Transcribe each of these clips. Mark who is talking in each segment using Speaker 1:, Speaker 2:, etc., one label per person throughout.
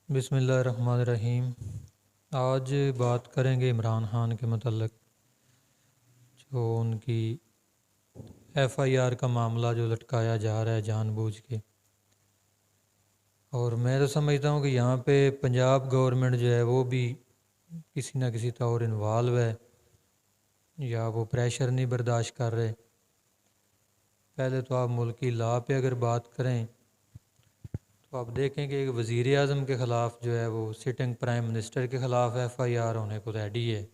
Speaker 1: بسم اللہ الرحمن الرحیم۔ آج بات کریں گے عمران خان کے متعلق، جو ان کی ایف آئی آر کا معاملہ جو لٹکایا جا رہا ہے جان بوجھ کے۔ اور میں تو سمجھتا ہوں کہ یہاں پہ پنجاب گورنمنٹ جو ہے وہ بھی کسی نہ کسی طور انوالو ہے، یا وہ پریشر نہیں برداشت کر رہے۔ پہلے تو آپ ملکی لا پہ اگر بات کریں تو آپ دیکھیں کہ ایک وزیر اعظم کے خلاف جو ہے وہ سٹنگ پرائم منسٹر کے خلاف ایف آئی آر ہونے کو ریڈی ہے،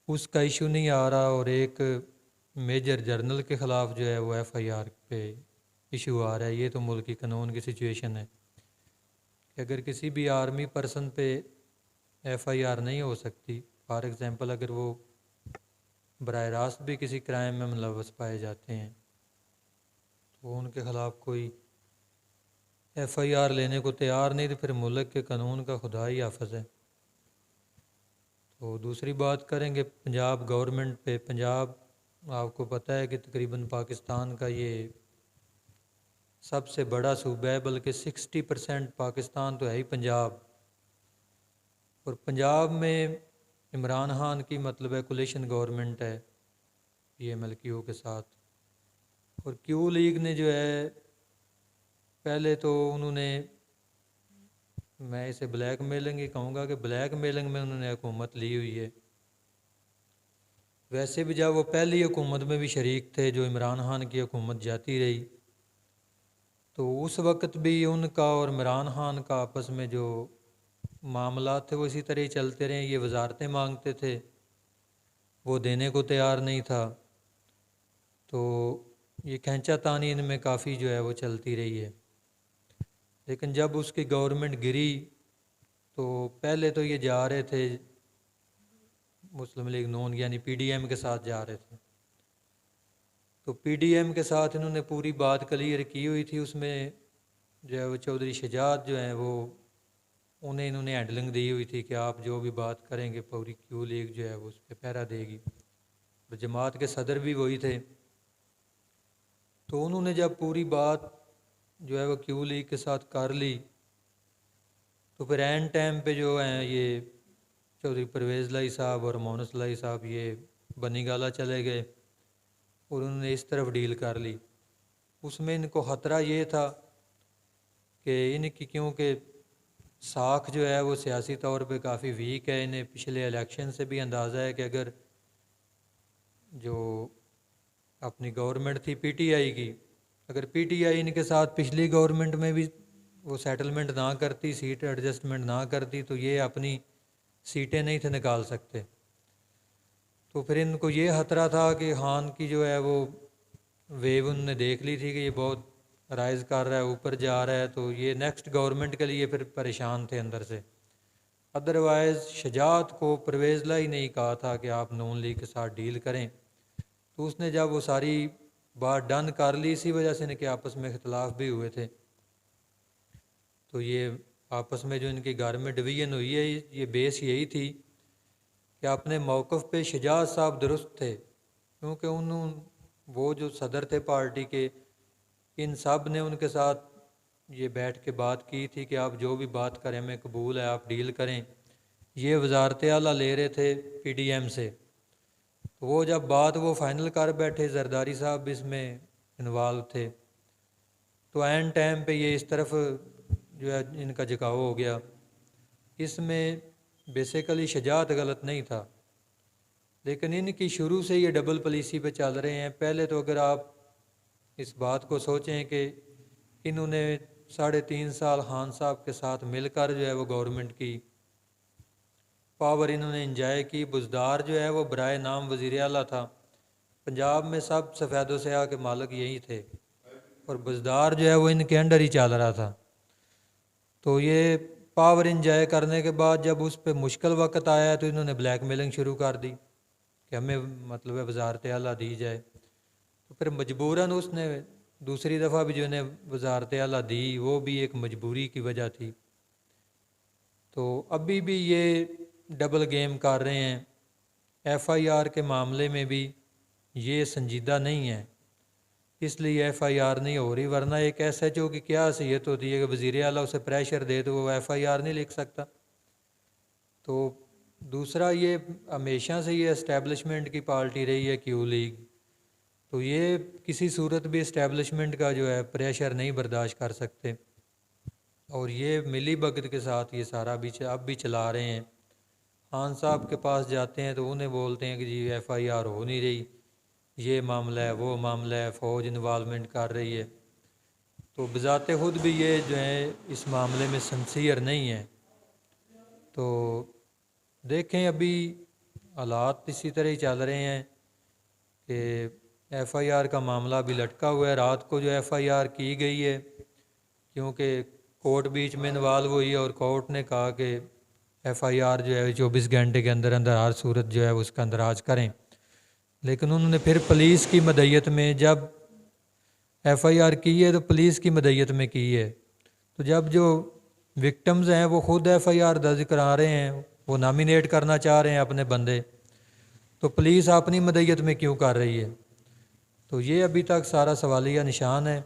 Speaker 1: اس کا ایشو نہیں آ رہا، اور ایک میجر جرنل کے خلاف جو ہے وہ ایف آئی آر پہ ایشو آ رہا ہے۔ یہ تو ملک کی قانون کی سچویشن ہے کہ اگر کسی بھی آرمی پرسن پہ ایف آئی آر نہیں ہو سکتی، فار ایگزامپل اگر وہ براہ راست بھی کسی کرائم میں ملوث پائے جاتے ہیں تو ان کے خلاف کوئی ایف آئی آر لینے کو تیار نہیں، تو پھر ملک کے قانون کا خدا ہی حافظ ہے۔ تو دوسری بات کریں گے پنجاب گورنمنٹ پہ۔ پنجاب آپ کو پتہ ہے کہ تقریباً پاکستان کا یہ سب سے بڑا صوبہ ہے، بلکہ 60% پاکستان تو ہے ہی پنجاب، اور پنجاب میں عمران خان کی مطلب ہے کولیشن گورنمنٹ ہے پی ایم ایل کیو کے ساتھ، اور کیو لیگ نے جو ہے پہلے تو انہوں نے، میں اسے بلیک میلنگ ہی کہوں گا کہ بلیک میلنگ میں انہوں نے حکومت لی ہوئی ہے۔ ویسے بھی جب وہ پہلی حکومت میں بھی شریک تھے جو عمران خان کی حکومت جاتی رہی، تو اس وقت بھی ان کا اور عمران خان کا آپس میں جو معاملات تھے وہ اسی طرح ہی چلتے رہے۔ یہ وزارتیں مانگتے تھے، وہ دینے کو تیار نہیں تھا، تو یہ کھینچا تانی ان میں کافی جو ہے وہ چلتی رہی ہے۔ لیکن جب اس کی گورنمنٹ گری تو پہلے تو یہ جا رہے تھے مسلم لیگ نون یعنی پی ڈی ایم کے ساتھ جا رہے تھے، تو پی ڈی ایم کے ساتھ انہوں نے پوری بات کلیئر کی ہوئی تھی۔ اس میں جو ہے وہ چودھری شجاعت جو ہیں وہ انہوں نے ہینڈلنگ دی ہوئی تھی کہ آپ جو بھی بات کریں گے پوری کیو لیگ جو ہے وہ اس پہ پہرا دے گی، اور جماعت کے صدر بھی وہی تھے۔ تو انہوں نے جب پوری بات جو ہے وہ کیو لیگ کے ساتھ کر لی، تو پھر اینڈ ٹائم پہ جو ہیں یہ چودھری پرویز لائی صاحب اور مونس لائی صاحب یہ بنی گالہ چلے گئے، اور انہوں نے اس طرف ڈیل کر لی۔ اس میں ان کو خطرہ یہ تھا کہ ان کی کیونکہ ساکھ جو ہے وہ سیاسی طور پہ کافی ویک ہے، انہیں پچھلے الیکشن سے بھی اندازہ ہے کہ اگر جو اپنی گورنمنٹ تھی پی ٹی آئی کی، اگر پی ٹی آئی ان کے ساتھ پچھلی گورنمنٹ میں بھی وہ سیٹلمنٹ نہ کرتی، سیٹ ایڈجسٹمنٹ نہ کرتی، تو یہ اپنی سیٹیں نہیں تھے نکال سکتے۔ تو پھر ان کو یہ خطرہ تھا کہ خان کی جو ہے وہ ویو انہوں نے دیکھ لی تھی کہ یہ بہت رائز کر رہا ہے، اوپر جا رہا ہے، تو یہ نیکسٹ گورنمنٹ کے لیے پھر پریشان تھے اندر سے۔ ادروائز شجاعت کو پرویز لائی نے ہی کہا تھا کہ آپ نون لیگ کے ساتھ ڈیل کریں، تو اس نے جب وہ ساری بات ڈن کر لی، اسی وجہ سے ان کے آپس میں اختلاف بھی ہوئے تھے۔ تو یہ آپس میں جو ان کے گھر میں ڈویژن ہوئی ہے، یہ بیس یہی تھی کہ اپنے موقف پہ شجاعت صاحب درست تھے، کیونکہ وہ جو صدر تھے پارٹی کے، ان سب نے ان کے ساتھ یہ بیٹھ کے بات کی تھی کہ آپ جو بھی بات کریں ہمیں قبول ہے، آپ ڈیل کریں۔ یہ وزارت اعلیٰ لے رہے تھے پی ڈی ایم سے، تو وہ جب بات وہ فائنل کر بیٹھے، زرداری صاحب بھی اس میں انوالو تھے، تو اینڈ ٹائم پہ یہ اس طرف جو ہے ان کا جھکاؤ ہو گیا۔ اس میں بیسیکلی شجاعت غلط نہیں تھا، لیکن ان کی شروع سے یہ ڈبل پالیسی پہ چل رہے ہیں۔ پہلے تو اگر آپ اس بات کو سوچیں کہ انہوں نے 3.5 سال خان صاحب کے ساتھ مل کر جو ہے وہ گورنمنٹ کی پاور انہوں نے انجوائے کی۔ بزدار جو ہے وہ برائے نام وزیر اعلیٰ تھا، پنجاب میں سب سفید و سیاہ کے مالک یہی تھے، اور بزدار جو ہے وہ ان کے انڈر ہی چل رہا تھا۔ تو یہ پاور انجوائے کرنے کے بعد جب اس پہ مشکل وقت آیا تو انہوں نے بلیک میلنگ شروع کر دی کہ ہمیں مطلب ہے وزارت اعلیٰ دی جائے، تو پھر مجبوراً اس نے دوسری دفعہ بھی جو انہیں وزارت اعلیٰ دی، وہ بھی ایک مجبوری کی وجہ تھی۔ تو ابھی بھی یہ ڈبل گیم کر رہے ہیں۔ ایف آئی آر کے معاملے میں بھی یہ سنجیدہ نہیں ہے۔ اس لیے ایف آئی آر نہیں ہو رہی، ورنہ ایک ایس ایچ او کی کیا حیثیت ہوتی ہے کہ وزیر اعلیٰ اسے پریشر دے تو وہ ایف آئی آر نہیں لکھ سکتا۔ تو دوسرا یہ ہمیشہ سے یہ اسٹیبلشمنٹ کی پارٹی رہی ہے کیو لیگ، تو یہ کسی صورت بھی اسٹیبلشمنٹ کا جو ہے پریشر نہیں برداشت کر سکتے، اور یہ ملی بھگت کے ساتھ یہ سارا بھی اب بھی چلا رہے ہیں۔ خان صاحب کے پاس جاتے ہیں تو انہیں بولتے ہیں کہ جی ایف آئی آر ہو نہیں رہی، یہ معاملہ ہے وہ معاملہ ہے، فوج انوالومنٹ کر رہی ہے، تو بذات خود بھی یہ جو ہے اس معاملے میں سنسیئر نہیں ہے۔ تو دیکھیں ابھی حالات اسی طرح ہی چل رہے ہیں کہ ایف آئی آر کا معاملہ بھی لٹکا ہوا ہے۔ رات کو جو ایف آئی آر کی گئی ہے کیونکہ کورٹ بیچ میں انوالو ہوئی اور کورٹ نے کہا کہ ایف آئی آر جو ہے 24 گھنٹے کے اندر اندر ہر صورت جو ہے اس کا اندراج کریں، لیکن انہوں نے پھر پولیس کی مدعیت میں جب ایف آئی آر کی ہے تو پولیس کی مدعیت میں کی ہے، تو جب جو وکٹمز ہیں وہ خود ایف آئی آر درج کرا رہے ہیں، وہ نامینیٹ کرنا چاہ رہے ہیں اپنے بندے، تو پولیس اپنی مدعیت میں کیوں کر رہی ہے؟ تو یہ ابھی تک سارا سوالیہ نشان ہے۔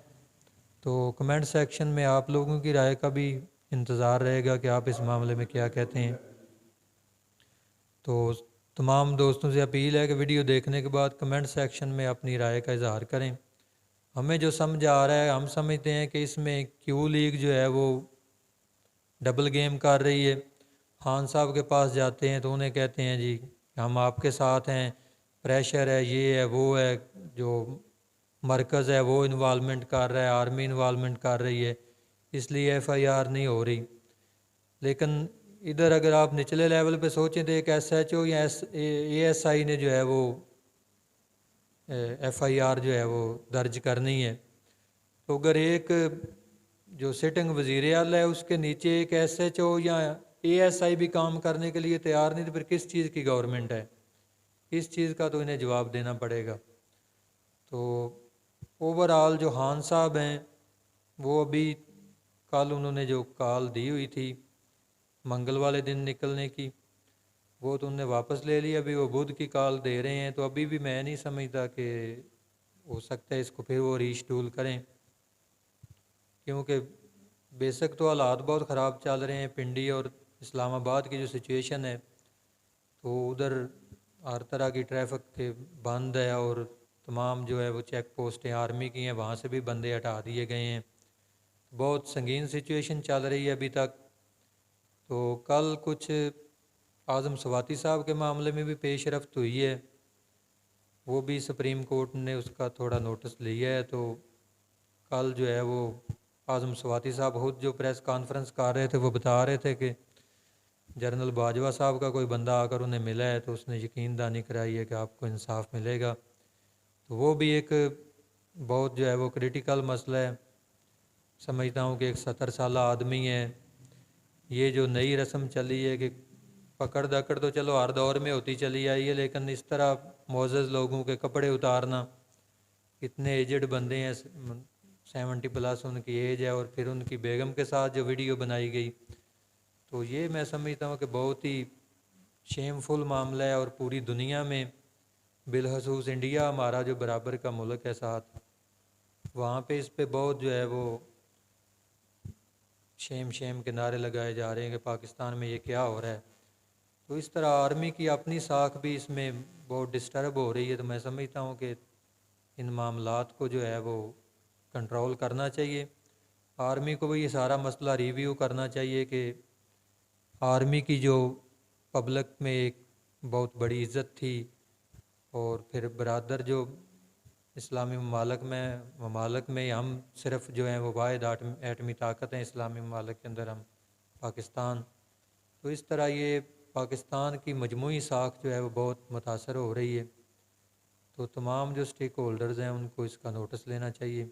Speaker 1: تو کمنٹ سیکشن میں آپ لوگوں کی رائے کا بھی انتظار رہے گا کہ آپ اس معاملے میں کیا کہتے ہیں۔ تو تمام دوستوں سے اپیل ہے کہ ویڈیو دیکھنے کے بعد کمنٹ سیکشن میں اپنی رائے کا اظہار کریں۔ ہمیں جو سمجھ آ رہا ہے، ہم سمجھتے ہیں کہ اس میں کیو لیگ جو ہے وہ ڈبل گیم کر رہی ہے۔ خان صاحب کے پاس جاتے ہیں تو انہیں کہتے ہیں جی ہم آپ کے ساتھ ہیں، پریشر ہے، یہ ہے وہ ہے، جو مرکز ہے وہ انوالومنٹ کر رہا ہے، آرمی انوالومنٹ کر رہی ہے، اس لیے ایف آئی آر نہیں ہو رہی۔ لیکن ادھر اگر آپ نچلے لیول پہ سوچیں تو ایک ایس ایچ او یا اے ایس آئی نے جو ہے وہ ایف آئی آر جو ہے وہ درج کرنی ہے، تو اگر ایک جو سٹنگ وزیر اعلیٰ ہے اس کے نیچے ایک ایس ایچ او یا اے ایس آئی بھی کام کرنے کے لیے تیار نہیں، تو پھر کس چیز کی گورنمنٹ ہے؟ اس چیز کا تو انہیں جواب دینا پڑے گا۔ تو اوور آل جو خان صاحب ہیں وہ ابھی کل انہوں نے جو کال دی ہوئی تھی منگل والے دن نکلنے کی، وہ تو انہوں نے واپس لے لی، ابھی وہ بدھ کی کال دے رہے ہیں، تو ابھی بھی میں نہیں سمجھتا کہ ہو سکتا ہے اس کو پھر وہ ریشیڈول کریں، کیونکہ بیسک تو حالات بہت خراب چل رہے ہیں۔ پنڈی اور اسلام آباد کی جو سچویشن ہے تو ادھر ہر طرح کی ٹریفک کے بند ہے، اور تمام جو ہے وہ چیک پوسٹیں آرمی کی ہیں، وہاں سے بھی بندے ہٹا دیے گئے ہیں، بہت سنگین سچویشن چل رہی ہے ابھی تک۔ تو کل کچھ اعظم سواتی صاحب کے معاملے میں بھی پیش رفت ہوئی ہے، وہ بھی سپریم کورٹ نے اس کا تھوڑا نوٹس لیا ہے، تو کل جو ہے وہ اعظم سواتی صاحب خود جو پریس کانفرنس کر رہے تھے وہ بتا رہے تھے کہ جنرل باجوہ صاحب کا کوئی بندہ آ کر انہیں ملا ہے تو اس نے یقین دہانی کرائی ہے کہ آپ کو انصاف ملے گا، تو وہ بھی ایک بہت جو ہے وہ کریٹیکل مسئلہ ہے۔ سمجھتا ہوں کہ ایک 70 سالہ آدمی ہے، یہ جو نئی رسم چلی ہے کہ پکڑ دکڑ تو چلو ہر دور میں ہوتی چلی آئی ہے، لیکن اس طرح معزز لوگوں کے کپڑے اتارنا، اتنے ایجڈ بندے ہیں، 70+ ان کی ایج ہے، اور پھر ان کی بیگم کے ساتھ جو ویڈیو بنائی گئی، تو یہ میں سمجھتا ہوں کہ بہت ہی شیم فل معاملہ ہے، اور پوری دنیا میں بالخصوص انڈیا ہمارا جو برابر کا ملک ہے ساتھ، وہاں پہ اس پہ بہت جو ہے وہ شیم کے نعرے لگائے جا رہے ہیں کہ پاکستان میں یہ کیا ہو رہا ہے۔ تو اس طرح آرمی کی اپنی ساکھ بھی اس میں بہت ڈسٹرب ہو رہی ہے، تو میں سمجھتا ہوں کہ ان معاملات کو جو ہے وہ کنٹرول کرنا چاہیے۔ آرمی کو بھی یہ سارا مسئلہ ریویو کرنا چاہیے کہ آرمی کی جو پبلک میں ایک بہت بڑی عزت تھی، اور پھر برادر جو اسلامی ممالک میں ہم صرف جو ہیں وہ واحد ایٹمی طاقت ہیں اسلامی ممالک کے اندر، ہم پاکستان، تو اس طرح یہ پاکستان کی مجموعی ساکھ جو ہے وہ بہت متاثر ہو رہی ہے، تو تمام جو سٹیک ہولڈرز ہیں ان کو اس کا نوٹس لینا چاہیے،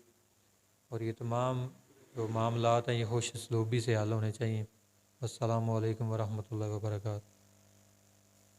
Speaker 1: اور یہ تمام جو معاملات ہیں یہ خوش اسلوبی سے حل ہونے چاہیے۔ السلام علیکم ورحمۃ اللہ وبرکاتہ۔